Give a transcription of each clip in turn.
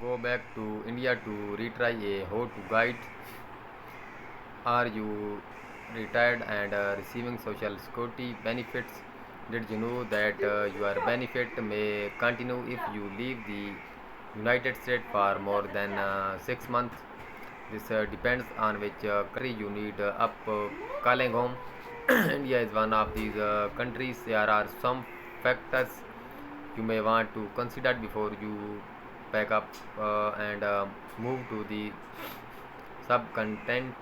go back to India to retry a how to guide? Are you retired and receiving social security benefits? Did you know that your benefit may continue if you leave the United States for more than 6 months? This depends on which country you need up calling home. India is one of these countries. There are some factors you may want to consider before you pack up and move to the subcontinent.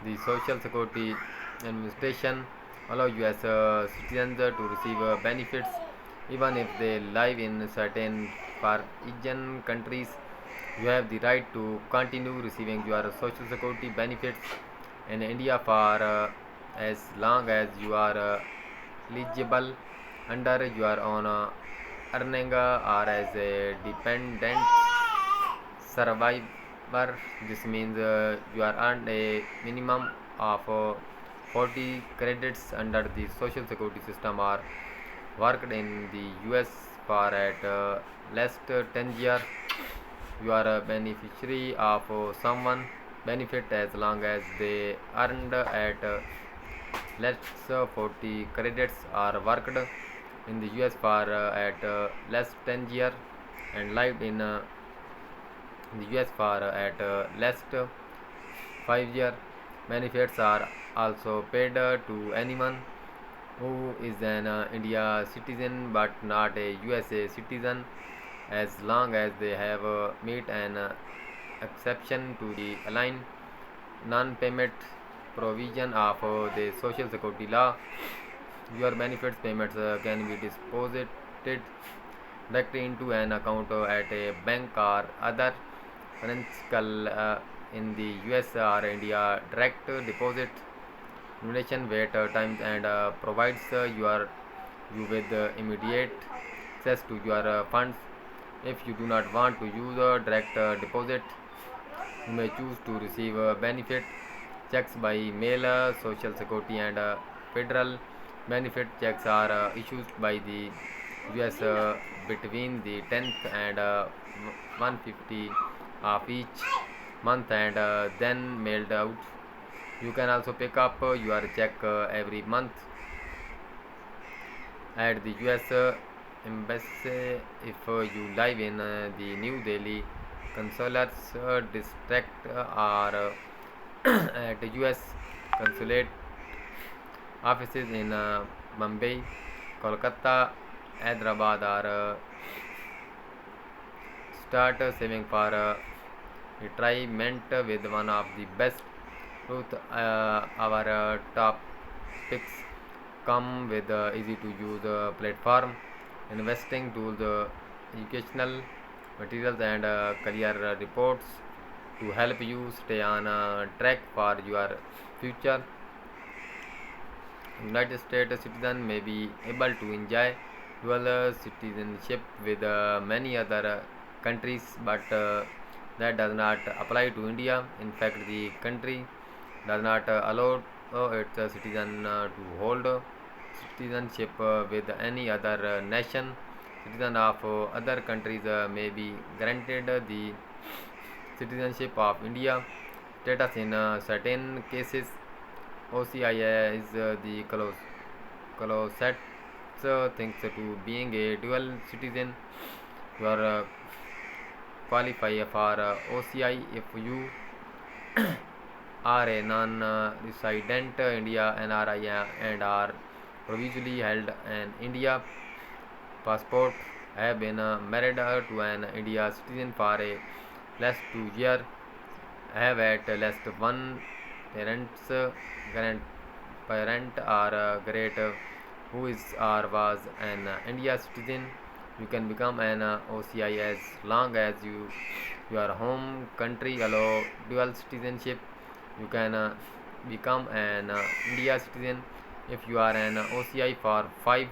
The Social Security Administration allows US citizens to receive benefits even if they live in certain far Asian countries. You have the right to continue receiving your Social Security benefits in India for as long as you are eligible under your own earning or as a dependent survivor. This means you are earned a minimum of 40 credits under the social security system or worked in the US for at least 10 years. You are a beneficiary of someone benefit as long as they earned at least 40 credits or worked in the US for at least 10 years and lived in the US for at least 5 years. Benefits are also paid to anyone who is an India citizen but not a USA citizen as long as they have met an exception to the aligned non-payment provision of the Social Security law. Your benefits payments can be deposited directly into an account at a bank or other financial in the US or India. Direct deposit limitation wait times and provides you with immediate access to your funds. If you do not want to use a direct deposit, you may choose to receive benefit checks by mail. Social Security and federal benefit checks are issued by the US between the 10th and 150 of each month and then mailed out. You can also pick up your check every month at the US Embassy if you live in the New Delhi Consulate District or at US Consulate offices in Mumbai, Kolkata, Hyderabad or start saving for retirement with one of the best truth. Our top picks come with easy to use platform, investing tools, educational materials and career reports to help you stay on track for your future. United States citizen may be able to enjoy dual citizenship with many other countries, but that does not apply to India. In fact, the country does not allow its citizen to hold citizenship with any other nation. Citizen of other countries may be granted the citizenship of India status in certain cases. OCI is the closest things to being a dual citizen. You are qualify for OCI if you are a non-resident India NRI and are provisionally held an India passport, have been married to an India citizen for a last 2 years, have at least one parent's grandparent or great who is or was an India citizen. You can become an OCI as long as your home country allow dual citizenship. You can become an India citizen if you are an OCI for 5